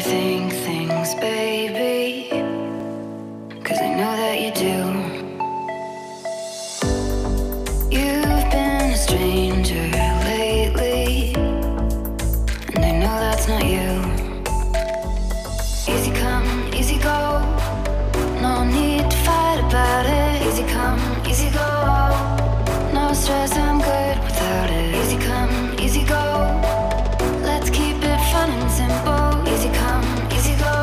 overthink things, baby, 'cause I know that you do. You've been a stranger lately, and I know that's not you. Easy come, easy go, no need to fight about it. Easy come, easy go, no stress, I'm good without it. Easy come, easy go, let's keep it fun and simple. Easy come, easy go.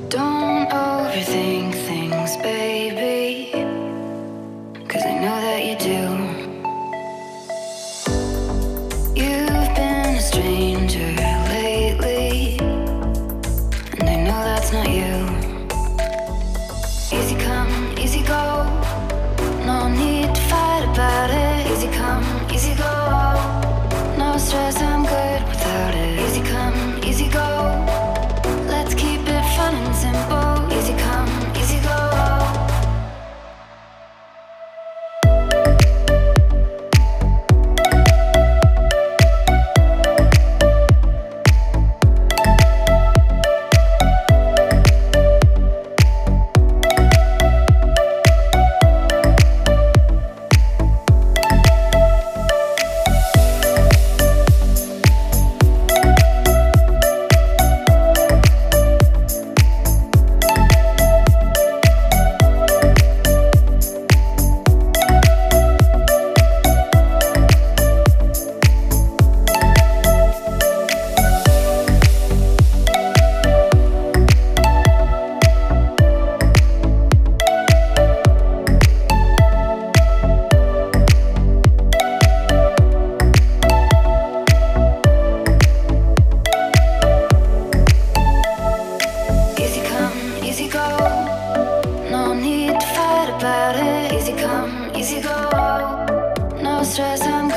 Don't overthink things, baby, 'cause I know that you do. You've been a stranger lately, and I know that's not you. Easy come, easy go, no need to fight about it. Easy come, easy go, no stress, I'm good without it. Easy come, easy go, let's keep it fun and simple. Easy come, easy go.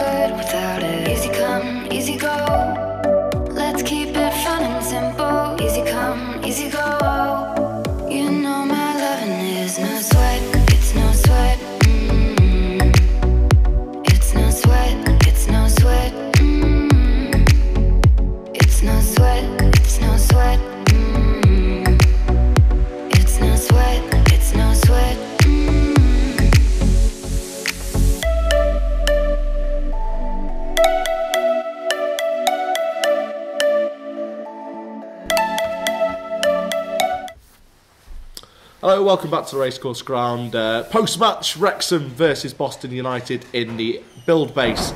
good without it. Easy come, easy go. Let's keep it fun and simple. Easy come, easy go. You know my loving is no sweat. It's no sweat. It's no sweat. It's no sweat. It's no sweat. It's no sweat. It's no sweat. It's no sweat. Hello, welcome back to the Racecourse Ground. Post-match, Wrexham versus Boston United in the Build Base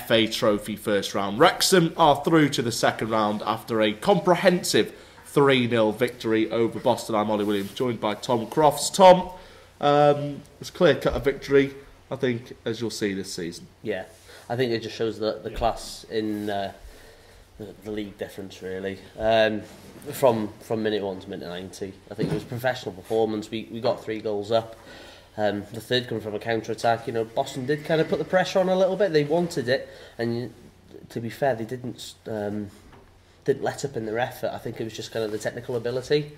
FA Trophy first round. Wrexham are through to the second round after a comprehensive 3-0 victory over Boston. I'm Ollie Williams, joined by Tom Crofts. Tom, it's clear-cut a victory, I think, as you'll see this season. Yeah, I think it just shows the class in the league difference, really. From minute 1 to minute 90, I think it was a professional performance. We got 3 goals up. The third coming from a counter-attack. You know, Boston did kind of put the pressure on a little bit. They wanted it, and to be fair, they didn't let up in their effort. I think it was just kind of the technical ability.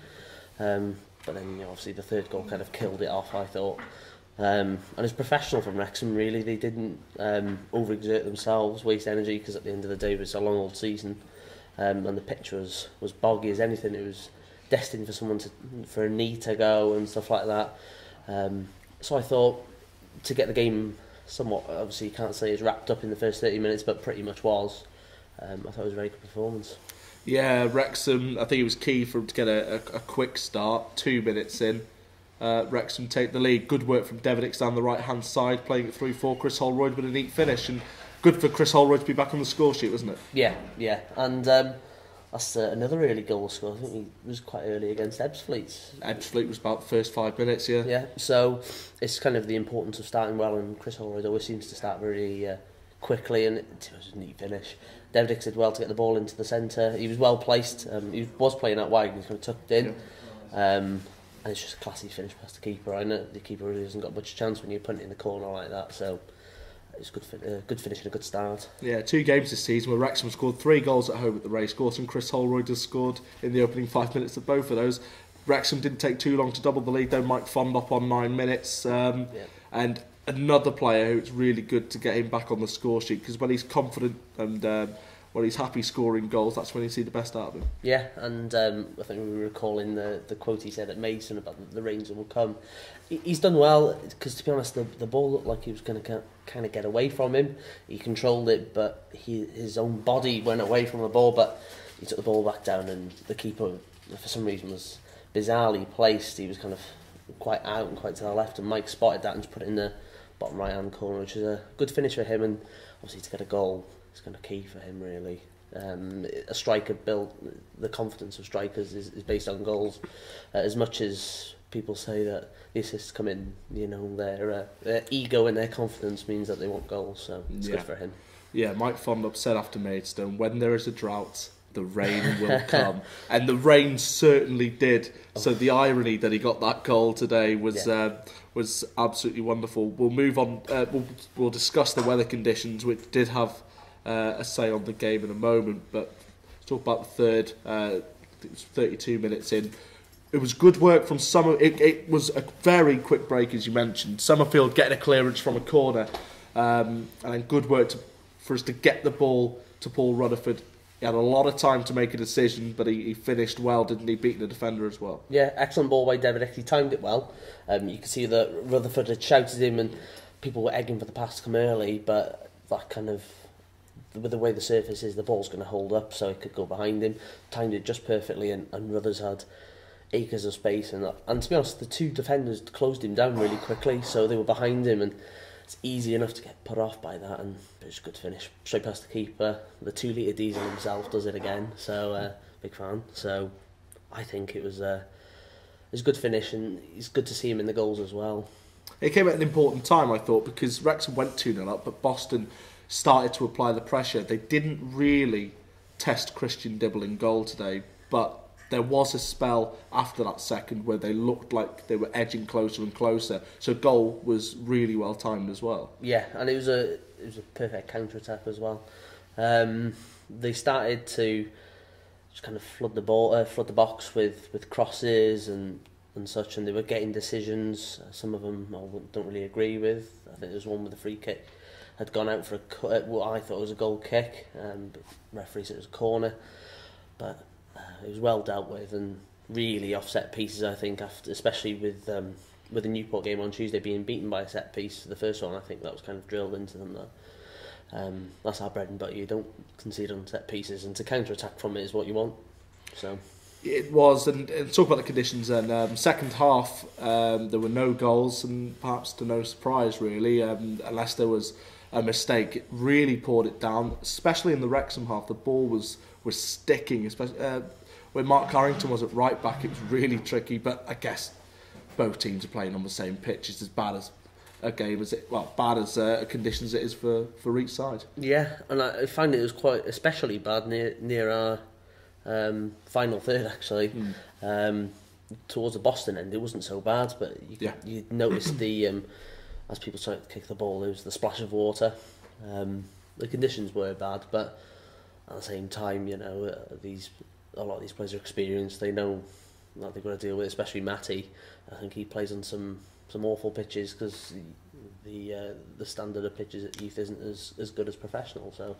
But then, you know, obviously the third goal kind of killed it off, I thought. And it's professional from Wrexham, really. They didn't overexert themselves, waste energy, because at the end of the day, it was a long old season. And the pitch was boggy as anything. It was destined for a knee to go and stuff like that. So I thought, to get the game somewhat, obviously you can't say it's wrapped up in the first 30 minutes, but pretty much was. I thought it was a very good performance. Yeah, Wrexham, I think it was key for them to get a quick start. 2 minutes in, Wrexham take the lead. Good work from Devonix down the right hand side, playing it through for Chris Holroyd with a neat finish. And good for Chris Holroyd to be back on the score sheet, wasn't it? Yeah. And that's another really goal score. I think he was quite early against Ebbsfleet. Ebbsfleet was about the first 5 minutes, yeah. Yeah, so it's kind of the importance of starting well, and Chris Holroyd always seems to start very quickly, and it was a neat finish. Devdick did well to get the ball into the centre. He was well placed. He was playing out wide and he kind of tucked in. Yeah. And it's just a classy finish past the keeper. I know the keeper really hasn't got much chance when you punt it in the corner like that, so it's good finish and a good start. Yeah, 2 games this season where Wrexham scored 3 goals at home at the Racecourse, and Chris Holroyd has scored in the opening 5 minutes of both of those. Wrexham didn't take too long to double the lead though. Mike Fondop on 9 minutes, and another player who it's really good to get him back on the score sheet, because when he's confident and when he's happy scoring goals, that's when you see the best out of him. Yeah, and I think we were recalling the quote he said at Mason about the rains that will come. He's done well, because to be honest, the ball looked like he was going to kind of get away from him. He controlled it, but his own body went away from the ball, but he took the ball back down, and the keeper, for some reason, was bizarrely placed. He was kind of quite out and quite to the left, and Mike spotted that and just put it in the bottom right-hand corner, which is a good finish for him, and obviously to get a goal is kind of key for him, really. A striker built, the confidence of strikers is based on goals. As much as people say that the assists come in, you know, their ego and their confidence means that they want goals, so it's good for him. Yeah, Mike Fondop said after Maidstone, when there is a drought, the rain will come. And the rain certainly did. So the irony that he got that goal today was absolutely wonderful. We'll move on. We'll discuss the weather conditions, which did have a say on the game in a moment. But let's talk about the third. It was 32 minutes in. It was good work from Summer. It was a very quick break, as you mentioned. Summerfield getting a clearance from a corner, and then good work for us to get the ball to Paul Rutherford. He had a lot of time to make a decision, but he finished well, didn't he? Beating the defender as well. Yeah, excellent ball by David. He timed it well. You could see that Rutherford had shouted him, and people were egging for the pass to come early, but that kind of, with the way the surface is, the ball's going to hold up, so it could go behind him. Timed it just perfectly, and Ruthers had acres of space, and to be honest, the 2 defenders closed him down really quickly, so they were behind him, and it's easy enough to get put off by that, and it was a good finish straight past the keeper. The 2 litre diesel himself does it again, so big fan. So I think it was a good finish, and it's good to see him in the goals as well. It came at an important time, I thought, because Wrexham went 2-0 up, but Boston started to apply the pressure. They didn't really test Christian Dibble in goal today, but there was a spell after that second where they looked like they were edging closer and closer. So goal was really well timed as well. Yeah, and it was was a perfect counter attack as well. They started to just kind of flood the box with crosses and such, and they were getting decisions. Some of them I don't really agree with. I think there was one with the free kick had gone out for what I thought was a goal kick, but referee said it was a corner. But it was well dealt with and really offset pieces. I think especially with the Newport game on Tuesday being beaten by a set piece, the first one, I think that was kind of drilled into them that that's our bread and butter. You don't concede on set pieces, and to counter attack from it is what you want. So. It was, and talk about the conditions. And second half, there were no goals, and perhaps to no surprise, really, unless there was a mistake. It really poured it down, especially in the Wrexham half. The ball was sticking, especially when Mark Carrington was at right back. It was really tricky, but I guess both teams are playing on the same pitch. It's as bad as a game as bad as conditions it is for each side. Yeah, and I find it was quite especially bad near our final third, actually. Towards the Boston end it wasn't so bad, but you noticed the as people started to kick the ball, there was the splash of water. The conditions were bad, but at the same time, you know, a lot of these players are experienced. They know that they've got to deal with it, especially Matty. I think he plays on some awful pitches because the standard of pitches at youth isn't as good as professional. So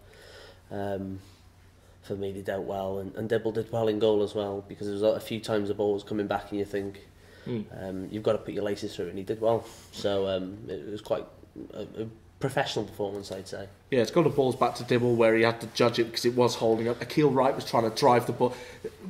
for me, they dealt well, and Dibble did well in goal as well, because there was a few times the ball was coming back and you think you've got to put your laces through it, and he did well. So it was quite a professional performance, I'd say. Yeah, it's got the balls back to Dibble where he had to judge it because it was holding up. Akil Wright was trying to drive the ball.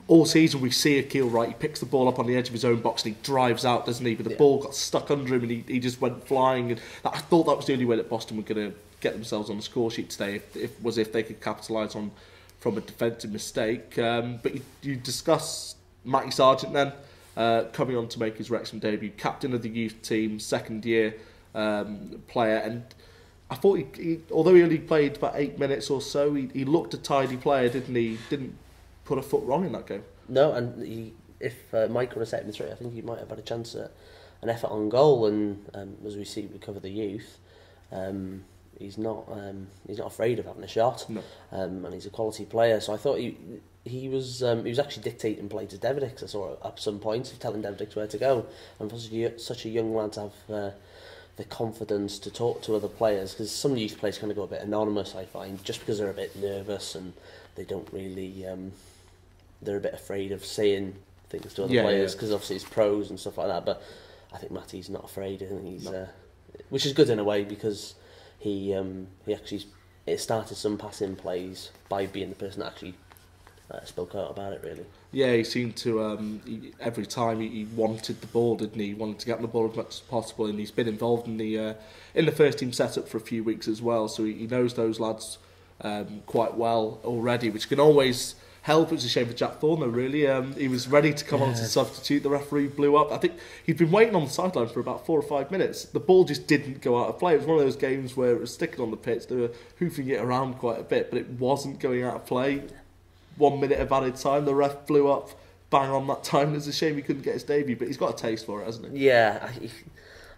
All season we see Akil Wright, he picks the ball up on the edge of his own box and he drives out, doesn't he? But the ball got stuck under him and he just went flying. And I thought that was the only way that Boston were going to get themselves on the score sheet today, if they could capitalise on from a defensive mistake. But you discuss Matty Sargent then, coming on to make his Wrexham debut, captain of the youth team, second year player, and I thought he although he only played about 8 minutes or so, he looked a tidy player, didn't he? Didn't put a foot wrong in that game. No, and if Mike would have set him straight, I think he might have had a chance at an effort on goal. And as we see, we cover the youth. He's not afraid of having a shot, no. And he's a quality player. So I thought he was actually dictating play to Deverdix. I saw at some points of telling Deverdix where to go, and for such a young lad to have the confidence to talk to other players, because some youth players kind of go a bit anonymous, I find, just because they're a bit nervous and they don't really they're a bit afraid of saying things to other players, because obviously it's pros and stuff like that. But I think Matty's not afraid. I think he's which is good in a way, because he actually started some passing plays by being the person that actually spoke out about it, really. Yeah, he seemed to every time he wanted the ball, didn't he? He wanted to get the ball as much as possible, and he's been involved in the first team setup for a few weeks as well, so he knows those lads quite well already, which can always help. It was a shame for Jack Thorne, though, really. He was ready to come on to substitute. The referee blew up. I think he'd been waiting on the sideline for about 4 or 5 minutes. The ball just didn't go out of play. It was one of those games where it was sticking on the pitch. They were hoofing it around quite a bit, but it wasn't going out of play. 1 minute of added time, the ref blew up bang on that time. It's a shame he couldn't get his debut, but he's got a taste for it, hasn't he? Yeah, I'd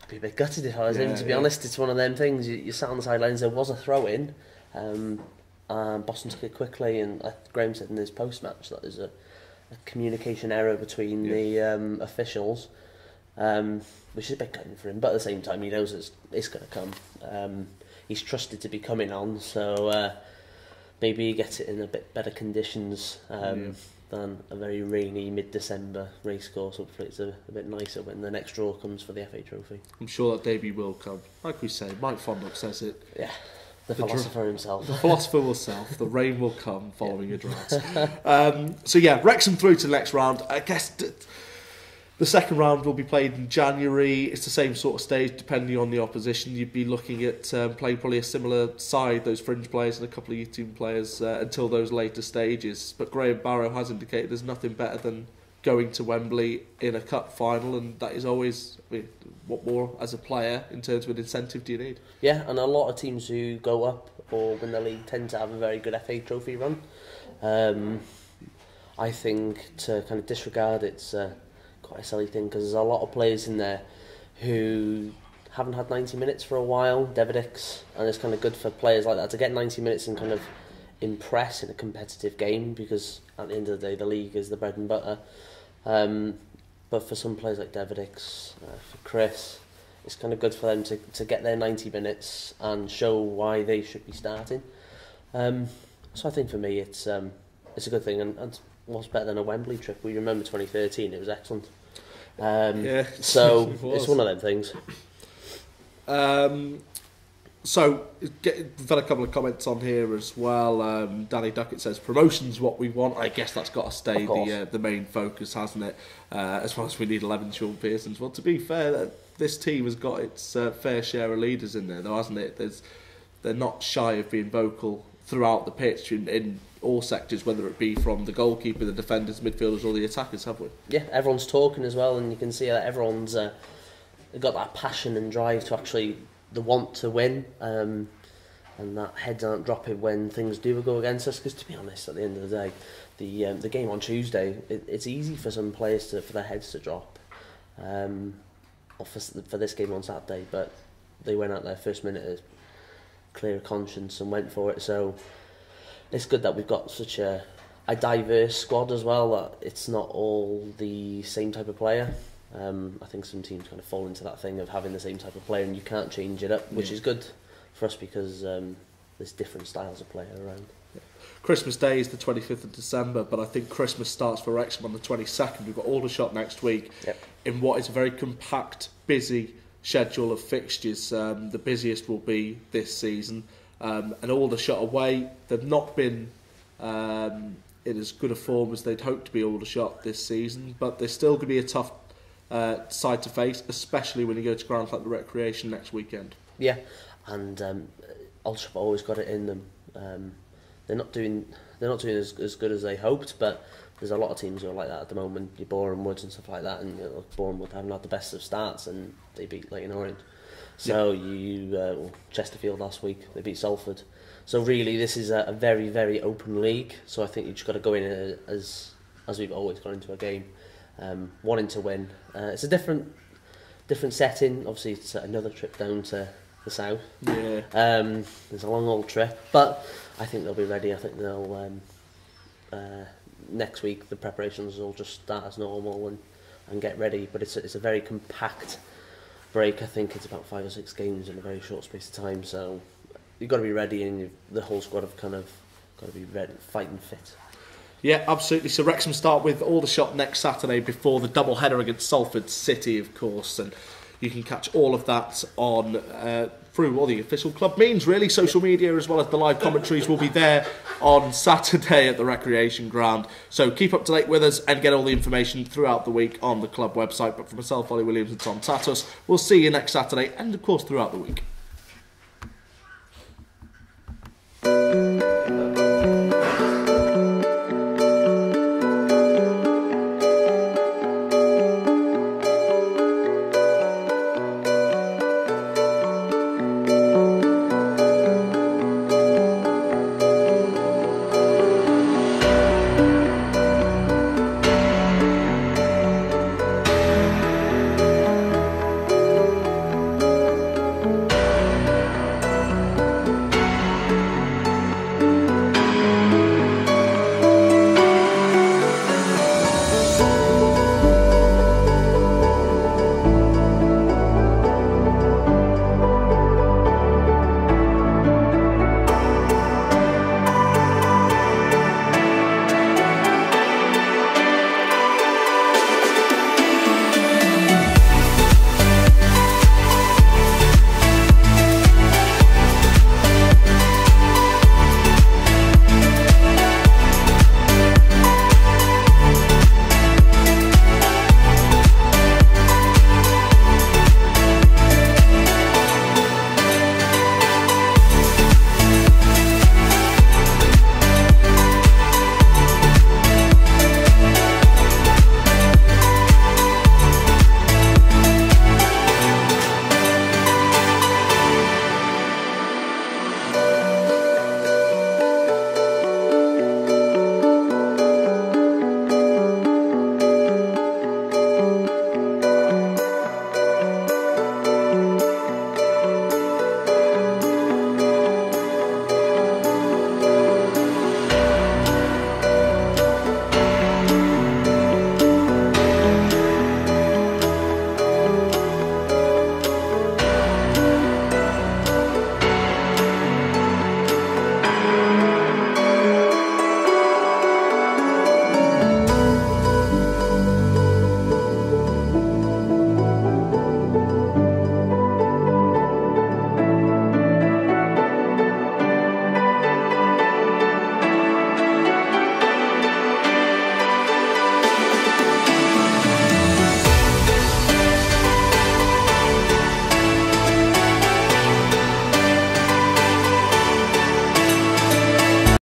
be a bit gutted if I was him, to be honest. It's one of them things, you sat on the sidelines, there was a throw-in, Boston took it quickly, and Graham said in his post-match that there's a communication error between the officials, which is a bit gutting for him, but at the same time he knows it's going to come. He's trusted to be coming on, so maybe he gets it in a bit better conditions than a very rainy mid-December racecourse. Hopefully it's a bit nicer when the next draw comes for the FA Trophy. I'm sure that debut will come. Like we say, Mike Fondok says it. Yeah, the philosopher himself. The philosopher himself. The rain will come following a drought. So yeah, Wrexham through to the next round. I guess the second round will be played in January. It's the same sort of stage, depending on the opposition. You'd be looking at playing probably a similar side, those fringe players and a couple of youth team players until those later stages. But Graham Barrow has indicated there's nothing better than going to Wembley in a cup final, and that is always, what more as a player in terms of an incentive do you need? Yeah, and a lot of teams who go up or win the league tend to have a very good FA Trophy run. I think to kind of disregard it's quite a silly thing, because there's a lot of players in there who haven't had 90 minutes for a while, Davidix, and it's kind of good for players like that to get 90 minutes and kind of impress in a competitive game, because at the end of the day the league is the bread and butter. But for some players like Davidix, for Chris, it's kind of good for them to get their 90 minutes and show why they should be starting. So I think for me it's a good thing, and what's better than a Wembley trip? We remember 2013, it was excellent. So it's one of them things. So we've had a couple of comments on here as well. Danny Duckett says promotion's what we want. I guess that's got to stay the main focus, hasn't it? As well as we need 11 Sean Pearsons. Well, to be fair, this team has got its fair share of leaders in there, though, hasn't it? They're not shy of being vocal throughout the pitch in all sectors, whether it be from the goalkeeper, the defenders, midfielders, or the attackers, have we? Yeah, everyone's talking as well, and you can see that everyone's got that passion and drive to actually the want to win, and that heads aren't dropping when things do go against us. Because to be honest, at the end of the day, the game on Tuesday, it's easy for some players for their heads to drop, or for this game on Saturday. But they went out their first minute as clear conscience and went for it. So it's good that we've got such a diverse squad as well. That it's not all the same type of player. I think some teams kind of fall into that thing of having the same type of player and you can't change it up, which is good for us because there's different styles of player around. Christmas Day is the 25th of December, but I think Christmas starts for Wrexham on the 22nd. We've got Aldershot next week in what is a very compact, busy schedule of fixtures. The busiest will be this season. And Aldershot away, they've not been in as good a form as they'd hoped to be Aldershot this season, but they're still going to be a tough side to face, especially when you go to grounds like the Recreation next weekend. Yeah, and Aldershot have always got it in them. They're not doing as good as they hoped, but there's a lot of teams who are like that at the moment. Your Boreham Woods and stuff like that, and Boreham Wood haven't had the best of starts, and they beat Leyton Orient. So Chesterfield last week, they beat Salford. So really, this is a very, very open league. So I think you've just got to go in as we've always gone into a game, wanting to win. It's a different setting. Obviously, it's another trip down to the south. Yeah. It's a long old trip, but I think they'll be ready. I think they'll next week the preparations will just start as normal and get ready. But it's a very compact break. I think it's about 5 or 6 games in a very short space of time. So you've got to be ready, and the whole squad have kind of got to be ready, fighting fit. Yeah, absolutely. So Wrexham start with Aldershot next Saturday before the double header against Salford City, of course, and you can catch all of that on through all the official club means, really. Social media as well as the live commentaries will be there on Saturday at the Recreation Ground. So keep up to date with us and get all the information throughout the week on the club website. But for myself, Ollie Williams and Tom Tatus, we'll see you next Saturday and, of course, throughout the week.